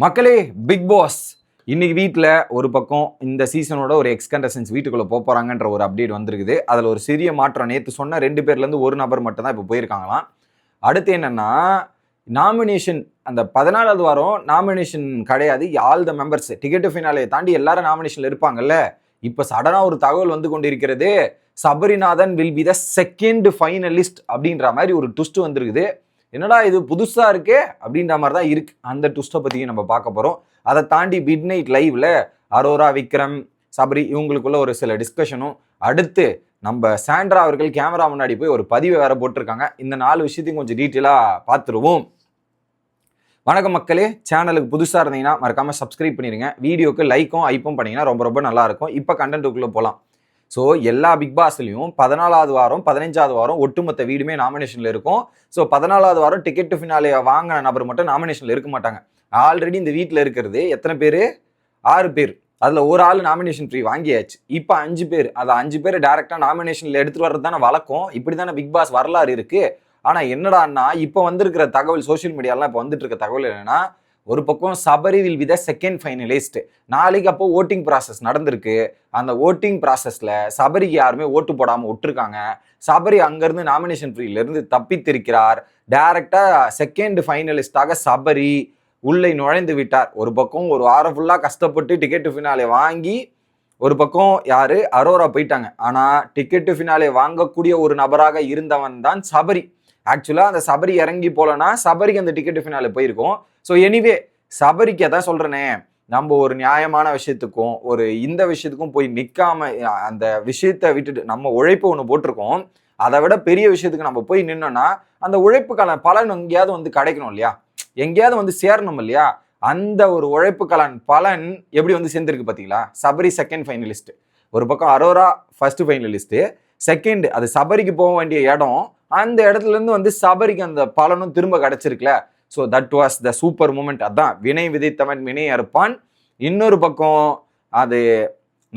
மக்களே, big pass இன்னைக்கு வீட்டில் ஒரு பக்கம் இந்த சீசனோட ஒரு எக்ஸ்கண்டசன்ஸ் வீட்டுக்குள்ளே போகிறாங்கன்ற ஒரு அப்டேட் வந்திருக்குது. அதில் ஒரு சிறிய மாற்றம் நேற்று சொன்ன 2 பேர்லேருந்து ஒரு நபர் மட்டும் தான் இப்போ போயிருக்காங்களாம். அடுத்து என்னன்னா நாமினேஷன் அந்த 14வது வாரம் நாமினேஷன் கிடையாது. All the members ticket finale தாண்டி எல்லாரும் நாமினேஷனில் இருப்பாங்கல்ல. இப்போ சடனாக ஒரு தகவல் வந்து கொண்டிருக்கிறது. Sabarinathan will be the second finalist அப்படின்ற மாதிரி ஒரு ட்விஸ்ட் வந்திருக்குது. என்னடா இது புதுசா இருக்கே அப்படின்ற மாதிரி தான் இருக்கு. அந்த ட்விஸ்ட்டை பத்தியும் நம்ம பார்க்க போறோம். அதை தாண்டி மிட் நைட் லைவ்ல அரோரா, விக்ரம், சபரி இவங்களுக்குள்ள ஒரு சில டிஸ்கஷனும், அடுத்து நம்ம சாண்ட்ரா அவர்கள் கேமரா முன்னாடி போய் ஒரு பதிவை வேற போட்டிருக்காங்க. இந்த 4 விஷயத்தையும் கொஞ்சம் டீட்டெயிலா பார்த்துருவோம். வணக்கம் மக்களே, சேனலுக்கு புதுசாக இருந்தீங்கன்னா மறக்காம சப்ஸ்கிரைப் பண்ணிடுங்க. வீடியோக்கு லைக்கும் ஐப்பும் பண்ணீங்கன்னா ரொம்ப ரொம்ப நல்லா இருக்கும். இப்போ கண்டென்ட்டுக்குள்ளே போகலாம். ஸோ எல்லா பிக் பாஸ்லையும் 14வது வாரம் 15வது வாரம் ஒட்டுமொத்த வீடுமே நாமினேஷனில் இருக்கும். ஸோ 14வது வாரம் டிக்கெட் ஃபினாலே வாங்கின நபர் மட்டும் நாமினேஷனில் இருக்க மாட்டாங்க. ஆல்ரெடி இந்த வீட்டில் இருக்கிறது எத்தனை பேர்? 6 பேர். அதில் ஒரு ஆள் நாமினேஷன் ஃப்ரீ வாங்கியாச்சு. இப்போ 5 பேர். அதை 5 பேர் டேரெக்டாக நாமினேஷனில் எடுத்துகிட்டு வர்றது தானே வழக்கம். இப்படி தானே பிக் பாஸ் வரலாறு இருக்குது. ஆனால் என்னடான்னா இப்போ வந்திருக்கிற தகவல், சோஷியல் மீடியாலாம் இப்போ வந்துட்டு இருக்க தகவல் என்னன்னா, ஒரு பக்கம் Sabari will be the second finalist. நாளைக்கு அப்போ ஓட்டிங் ப்ராசஸ் நடந்திருக்கு. அந்த ஓட்டிங் ப்ராசஸ்ல சபரிக்கு யாருமே ஓட்டு போடாமல் விட்டுருக்காங்க. சபரி அங்கிருந்து நாமினேஷன் ஃப்ரீலேருந்து தப்பித்திருக்கிறார். டைரக்டா செகண்ட் ஃபைனலிஸ்டாக சபரி உள்ளே நுழைந்து விட்டார். ஒரு பக்கம் ஒரு வாரம் ஃபுல்லாக கஷ்டப்பட்டு டிக்கெட்டு ஃபினாலே வாங்கி ஒரு பக்கம் யாரு அரோரா போயிட்டாங்க. ஆனால் டிக்கெட்டு ஃபினாலே வாங்கக்கூடிய ஒரு நபராக இருந்தவன் தான் சபரி. ஆக்சுவலாக அந்த சபரி இறங்கி போலன்னா சபரிக்கு அந்த டிக்கெட்டு ஃபினாலே போயிருக்கும். ஸோ எனிவே சபரிக்கு எதான் சொல்றேனே, நம்ம ஒரு நியாயமான விஷயத்துக்கும் ஒரு இந்த விஷயத்துக்கும் போய் நிற்காம அந்த விஷயத்தை விட்டுட்டு நம்ம உழைப்பு ஒன்று போட்டிருக்கோம். அதை விட பெரிய விஷயத்துக்கு நம்ம போய் நின்னோம்னா அந்த உழைப்புக்கான பலன் எங்கேயாவது வந்து கிடைக்கணும் இல்லையா, எங்கேயாவது வந்து சேரணும் இல்லையா. அந்த ஒரு உழைப்புக்கான பலன் எப்படி வந்து சேர்ந்துருக்கு பார்த்தீங்களா. சபரி செகண்ட் ஃபைனலிஸ்ட், ஒரு பக்கம் அரோரா ஃபர்ஸ்ட் ஃபைனலிஸ்ட், செகண்ட் அது சபரிக்கு போக வேண்டிய இடம். அந்த இடத்துல இருந்து வந்து சபரிக்கு அந்த பலனும் திரும்ப கிடைச்சிருக்குல. So that was the super moment. அதான் வினை விதைத்தவன் வினை அறுப்பான். இன்னொரு பக்கம் அது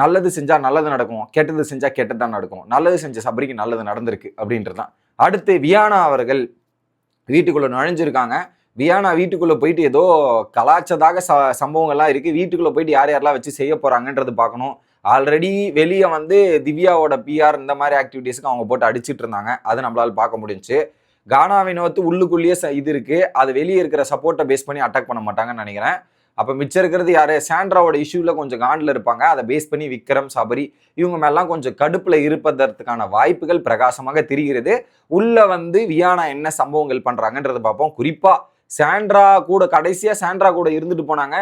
நல்லது செஞ்சா நல்லது நடக்கும், கெட்டது செஞ்சா கெட்டதான் நடக்கும். நல்லது செஞ்ச சபரிக்கு நல்லது நடந்திருக்கு அப்படின்றதான். அடுத்து வியானா அவர்கள் வீட்டுக்குள்ள நுழைஞ்சிருக்காங்க. வியானா வீட்டுக்குள்ள போயிட்டு ஏதோ கலாச்சதாக சம்பவங்கள்லாம் இருக்கு. வீட்டுக்குள்ள போயிட்டு யார் யாரெல்லாம் வச்சு செய்ய போறாங்கன்றது பார்க்கணும். ஆல்ரெடி வெளியே வந்து திவ்யாவோட பிஆர் இந்த மாதிரி ஆக்டிவிட்டீஸ்க்கு அவங்க போட்டு அடிச்சுட்டு இருந்தாங்க. அதை நம்மளால பார்க்க முடிஞ்சுச்சு. கானா வினோத் உள்ளுக்குள்ளேயே இது இருக்கு. அது வெளியே இருக்கிற சப்போர்ட்டை பேஸ் பண்ணி அட்டாக் பண்ண மாட்டாங்கன்னு நினைக்கிறேன். அப்போ மிச்சம் இருக்கிறது யாரு? சாண்ட்ராவோட இஷ்யூல கொஞ்சம் காண்டில் இருப்பாங்க. அதை பேஸ் பண்ணி விக்ரம், சபரி இவங்க மேலாம் கொஞ்சம் கடுப்புல இருப்பதற்கான வாய்ப்புகள் பிரகாசமாக தெரிகிறது. உள்ள வந்து வியானா என்ன சம்பவங்கள் பண்றாங்கன்றது பார்ப்போம். குறிப்பா சாண்ட்ரா கூட கடைசியா சாண்ட்ரா கூட இருந்துட்டு போனாங்க.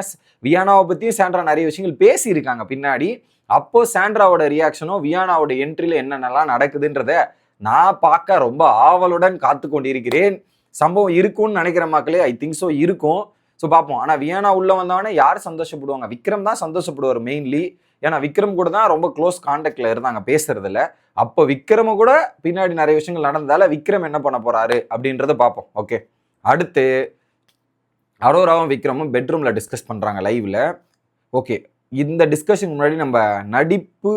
வியானாவை பத்தியும் சாண்ட்ரா நிறைய விஷயங்கள் பேசி இருக்காங்க பின்னாடி. அப்போ சாண்ட்ராவோட ரியாக்ஷனும் வியானாவோட என்ட்ரியில என்னென்னலாம் நடக்குதுன்றத நான் பார்க்க ரொம்ப ஆவலுடன் காத்து கொண்டிருக்கிறேன். சம்பவம் இருக்கும்னு நினைக்கிற மக்களே, ஐ திங்க் ஸோ இருக்கும். ஸோ பார்ப்போம். ஆனால் வியானா உள்ள வந்தவொடனே யார் சந்தோஷப்படுவாங்க? விக்ரம் தான் சந்தோஷப்படுவார் மெயின்லி. ஏன்னா விக்ரம் கூட தான் ரொம்ப க்ளோஸ் கான்டாக்ட்ல இருந்தாங்க பேசுறதுல. அப்போ விக்ரம கூட பின்னாடி நிறைய விஷயங்கள் நடந்ததால விக்ரம் என்ன பண்ண போறாரு அப்படின்றத பார்ப்போம். ஓகே, அடுத்து அரோராவும் விக்ரமும் பெட்ரூம்ல டிஸ்கஸ் பண்றாங்க லைவ்ல. ஓகே, இந்த டிஸ்கஷன் முன்னாடி நம்ம நடிப்பு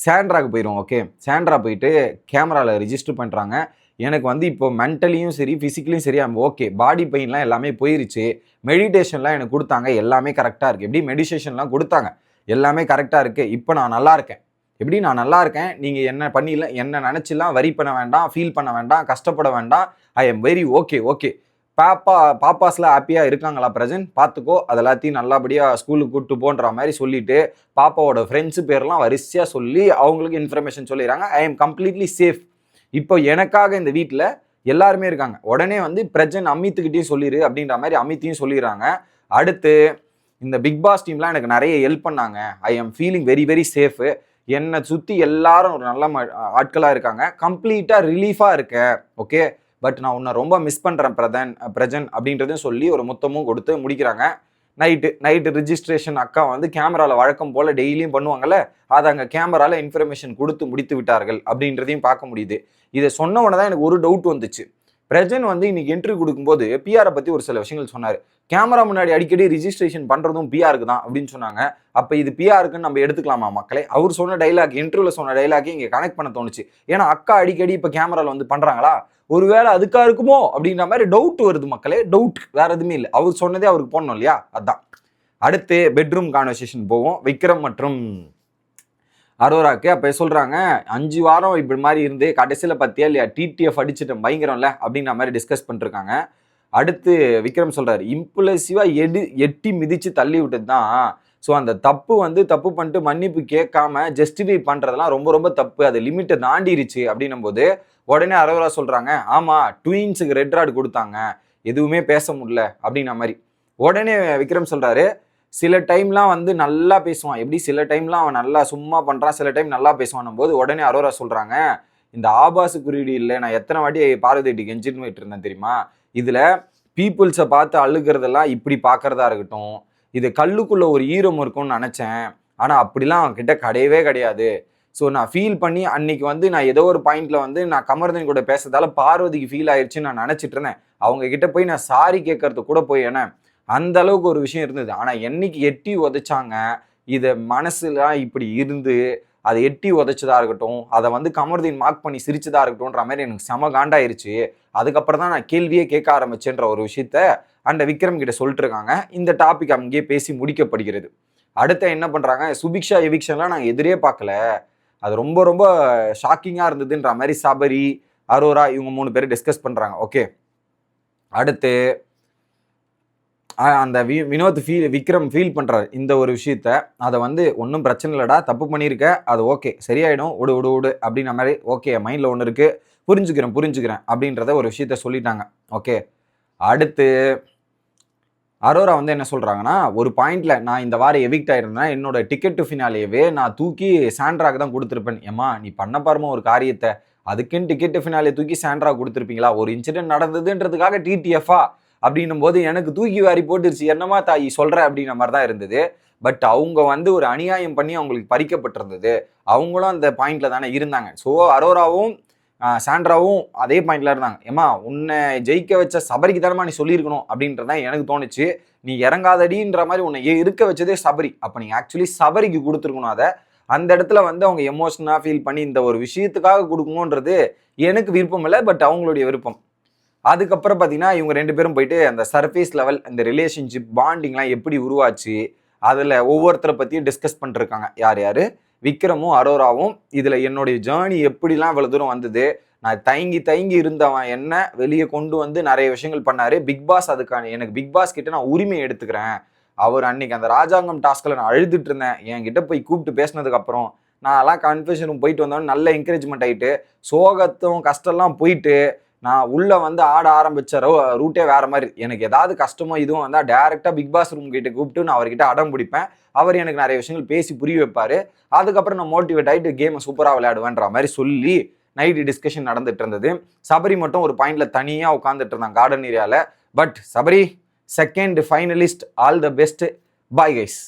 சாண்ட்ராக்கு போயிடும். ஓகே, சாண்ட்ரா போயிட்டு கேமராவில் ரிஜிஸ்டர் பண்ணுறாங்க. எனக்கு வந்து இப்போ மென்டலியும் சரி ஃபிசிக்கலியும் சரி ஓகே, பாடி பெயின்லாம் எல்லாமே போயிருச்சு. மெடிடேஷன்லாம் எனக்கு கொடுத்தாங்க, எல்லாமே கரெக்டாக இருக்குது. எப்படி மெடிடேஷன்லாம் கொடுத்தாங்க, எல்லாமே கரெக்டாக இருக்குது. இப்போ நான் நல்லா இருக்கேன். எப்படி நான் நல்லா இருக்கேன், நீங்கள் என்ன பண்ணிடல, என்ன நினச்சிலாம் வரி பண்ண வேண்டாம், ஃபீல் பண்ண வேண்டாம், கஷ்டப்பட வேண்டாம். I am very okay. Okay, பாப்பாஸ்லாம் ஹாப்பியாக இருக்காங்களா பிரசன்ட் பார்த்துக்கோ, அது எல்லாத்தையும் நல்லபடியாக ஸ்கூலுக்கு கூப்பிட்டு போன்ற மாதிரி சொல்லிட்டு பாப்பாவோட ஃப்ரெண்ட்ஸு பேர்லாம் வரிசையாக சொல்லி அவங்களுக்கு இன்ஃபர்மேஷன் சொல்லிடுறாங்க. I am completely safe. இப்போ எனக்காக இந்த வீட்டில் எல்லாருமே இருக்காங்க. உடனே வந்து பிரஜன் அமித்துக்கிட்டையும் சொல்லிடு அப்படின்ற மாதிரி அமித்தையும் சொல்லிடுறாங்க. அடுத்து இந்த பிக் பாஸ் டீம்லாம் எனக்கு நிறைய ஹெல்ப் பண்ணாங்க. I am feeling very very safe. என்னை சுற்றி எல்லாரும் ஒரு நல்ல ஆட்களாக இருக்காங்க. கம்ப்ளீட்டாக ரிலீஃபாக இருக்கேன். ஓகே, பட் நான் உன்னை ரொம்ப மிஸ் பண்ணுறேன் பிரஜன் அப்படின்றதும் சொல்லி ஒரு முத்தமும் கொடுத்து முடிக்கிறாங்க. நைட்டு ரிஜிஸ்ட்ரேஷன் அக்கா வந்து கேமராவில் வழக்கம் போல் டெய்லியும் பண்ணுவாங்கல்ல, அதை அங்கே கேமராவில் இன்ஃபர்மேஷன் கொடுத்து முடித்து விட்டார்கள் அப்படின்றதையும் பார்க்க முடியுது. இதை சொன்ன உடனே தான் எனக்கு ஒரு டவுட் வந்துச்சு. பிரஜன் வந்து இன்னைக்கு இன்டர்வியூ கொடுக்கும்போது பிஆரை பத்தி ஒரு சில விஷயங்கள் சொன்னாரு. கேமரா முன்னாடி அடிக்கடி ரிஜிஸ்ட்ரேஷன் பண்றதும் பிஆருக்கு தான் அப்படின்னு சொன்னாங்க. அப்ப இது பிஆருக்குன்னு நம்ம எடுத்துக்கலாமா மக்களே? அவர் சொன்ன டைலாக், இன்டர்வியூல சொன்ன டைலாக்கே இங்க கனெக்ட் பண்ண தோணுச்சு. ஏன்னா அக்கா அடிக்கடி இப்ப கேமரால வந்து பண்றாங்களா, ஒருவேளை அதுக்கா இருக்குமோ அப்படின்ற மாதிரி டவுட் வருது மக்களே. டவுட், வேற எதுவுமே இல்லை. அவர் சொன்னதே அவருக்கு போடணும் இல்லையா? அதான். அடுத்து பெட்ரூம் கான்வர்சேஷன் போவோம். விக்ரம் மற்றும் அரோராக்கு. அப்போ சொல்கிறாங்க 5 வாரம் இப்படி மாதிரி இருந்து கடைசியில் பத்தியா இல்லையா டிடிஎஃப் அடிச்சுட்டேன் பயங்கரம்ல அப்படின்ற மாதிரி டிஸ்கஸ் பண்ணிருக்காங்க. அடுத்து விக்ரம் சொல்கிறாரு, இம்பல்சிவாக எட்டி மிதித்து தள்ளி விட்டது தான். ஸோ அந்த தப்பு வந்து தப்பு பண்ணிட்டு மன்னிப்பு கேட்காம ஜஸ்டிஃபை பண்ணுறதெல்லாம் ரொம்ப ரொம்ப தப்பு, அது லிமிட்டை தாண்டிருச்சு அப்படின்னும் போது உடனே அரோரா சொல்கிறாங்க, ஆமாம் ட்வின்ஸுக்கு ரெட் ராட் கொடுத்தாங்க, எதுவுமே பேச முடியல அப்படின்ற மாதிரி. உடனே விக்ரம் சொல்கிறாரு, சில டைம்லாம் வந்து நல்லா பேசுவான், எப்படி சில டைம்லாம் அவன் நல்லா சும்மா பண்ணுறான், சில டைம் நல்லா பேசுவான் போது உடனே அரோரா சொல்கிறாங்க, இந்த ஆபாச குறியீடு இல்லை, நான் எத்தனை வாட்டி பார்வதி கெஞ்சின்னு போயிட்டு இருந்தேன் தெரியுமா, இதில் பீப்புள்ஸை பார்த்து அழுகிறதெல்லாம் இப்படி பார்க்கறதா இருக்கட்டும், இது கல்லுக்குள்ள ஒரு ஈரம் இருக்கும்னு நினச்சேன், ஆனால் அப்படிலாம் அவன் கிட்ட கிடையவே கிடையாது. ஸோ நான் ஃபீல் பண்ணி அன்னைக்கு வந்து நான் ஏதோ ஒரு பாயிண்ட்ல வந்து நான் கமர்தன் கூட பேசுறதால பார்வதிக்கு ஃபீல் ஆயிடுச்சுன்னு நான் நினச்சிட்டு இருந்தேன். அவங்க கிட்ட போய் நான் சாரி கேட்கறது கூட போய் ஏன்னா அந்த அளவுக்கு ஒரு விஷயம் இருந்தது. ஆனால் என்னைக்கு எட்டி உதைச்சாங்க, இதை மனசுலாம் இப்படி இருந்து அதை எட்டி உதைச்சதா இருக்கட்டும், அதை வந்து கமருதீன் மார்க் பண்ணி சிரிச்சதா இருக்கட்டும்ன்ற மாதிரி எனக்கு செம காண்டாயிருச்சு. அதுக்கப்புறம் தான் நான் கேள்வியே கேட்க ஆரம்பிச்சேன்ற ஒரு விஷயத்த அந்த விக்ரம் கிட்ட சொல்லிட்டு இருக்காங்க. இந்த டாபிக் அங்கேயே பேசி முடிக்கப்படுகிறது. அடுத்த என்ன பண்றாங்க, சுபிக்ஷா எவிக்ஷன்லாம் நாங்கள் எதிரே பார்க்கல, அது ரொம்ப ரொம்ப ஷாக்கிங்காக இருந்ததுன்ற மாதிரி சபரி, அரோரா இவங்க 3 பேர் டிஸ்கஸ் பண்றாங்க. ஓகே, அடுத்து அந்த வினோத் விக்ரம் ஃபீல் பண்ணுறாரு இந்த ஒரு விஷயத்த, அதை வந்து ஒன்றும் பிரச்சனை இல்லைடா, தப்பு பண்ணியிருக்க, அது ஓகே சரியாயிடும், விடு அப்படின்ற மாதிரி. ஓகே மைண்டில் ஒன்று இருக்குது, புரிஞ்சுக்கிறேன் அப்படின்றத ஒரு விஷயத்த சொல்லிட்டாங்க. ஓகே, அடுத்து அரோரா வந்து என்ன சொல்கிறாங்கன்னா, ஒரு பாயிண்ட்ல நான் இந்த வாரம் எவிக்ட் ஆயிருந்தேன், என்னோட டிக்கெட் டு ஃபினாலேயே நான் தூக்கி சாண்ட்ராக்கு தான் கொடுத்துருப்பேன். ஏமா நீ பண்ண பாருமா ஒரு காரியத்தை, அதுக்குன்னு டிக்கெட் டு ஃபினாலே தூக்கி சாண்ட்ரா கொடுத்துருப்பீங்களா? ஒரு இன்சிடென்ட் நடந்ததுன்றதுக்காக டிடிஎஃப்ஆ அப்படின்னும் போது எனக்கு தூக்கி வாரி போட்டுருச்சு, என்னமா தாயி சொல்ற அப்படின்ற மாதிரி தான் இருந்தது. பட் அவங்க வந்து ஒரு அநியாயம் பண்ணி அவங்களுக்கு பறிக்கப்பட்டிருந்தது, அவங்களும் அந்த பாயிண்ட்ல தானே இருந்தாங்க. ஸோ அரோராவும் சாண்ட்ராவும் அதே பாயிண்ட்ல இருந்தாங்க. ஏமா உன்னை ஜெயிக்க வச்ச சபரிக்கு தானமா நீ சொல்லியிருக்கணும் அப்படின்றதான் எனக்கு தோணுச்சு. நீ இறங்காதடின்ற மாதிரி உன்னை இருக்க வச்சதே சபரி, அப்போ நீ ஆக்சுவலி சபரிக்கு கொடுத்துருக்கணும். அதை அந்த இடத்துல வந்து அவங்க எமோஷனாக ஃபீல் பண்ணி இந்த ஒரு விஷயத்துக்காக கொடுக்கணுன்றது எனக்கு விருப்பம் இல்லை, பட் அவங்களுடைய விருப்பம். அதுக்கப்புறம் பார்த்தீங்கன்னா இவங்க 2 பேரும் போயிட்டு அந்த சர்ஃபேஸ் லெவல் இந்த ரிலேஷன்ஷிப் பாண்டிங்லாம் எப்படி உருவாச்சு, அதில் ஒவ்வொருத்தரை பற்றியும் டிஸ்கஸ் பண்ணிருக்காங்க. யார் யார், விக்ரமும் அரோராவும். இதில் என்னுடைய ஜேர்னி எப்படிலாம் இவ்வளோ தூரம் வந்தது, நான் தயங்கி இருந்தவன் என்ன வெளியே கொண்டு வந்து நிறைய விஷயங்கள் பண்ணார் பிக் பாஸ். அதுக்கான எனக்கு பிக் பாஸ் கிட்ட நான் உரிமை எடுத்துக்கிறேன். அவர் அன்னைக்கு அந்த ராஜாங்கம் டாஸ்கில் நான் அழுதுட்டு இருந்தேன், என்கிட்ட போய் கூப்பிட்டு பேசினதுக்கப்புறம் நான் எல்லாம் கன்ஃபியூஷன் போயிட்டு வந்தோன்னு நல்ல என்கரேஜ்மெண்ட் ஆகிட்டு, சோகத்தும் கஷ்டம்லாம் போயிட்டு நான் உள்ள வந்து ஆட ஆரம்பிச்ச ரூட்டே வேற மாதிரி. எனக்கு ஏதாவது கஷ்டமோ இதுவும் வந்தால் டேரெக்டாக பிக் பாஸ் ரூம் கிட்ட கூப்பிட்டு நான் அவர்கிட்ட அடம் பிடிப்பேன். அவர் எனக்கு நிறைய விஷயங்கள் பேசி புரிய வைப்பார். அதுக்கப்புறம் நான் மோட்டிவேட் ஆகிட்டு கேமை சூப்பராக விளையாடுவேன்ற மாதிரி சொல்லி நைட்டு டிஸ்கஷன் நடந்துட்டு இருந்தது. சபரி மட்டும் ஒரு பாயிண்ட்ல தனியாக உட்காந்துட்டு இருந்தான் கார்டன் ஏரியாவில். But Sabari second finalist, all the best, bye guys.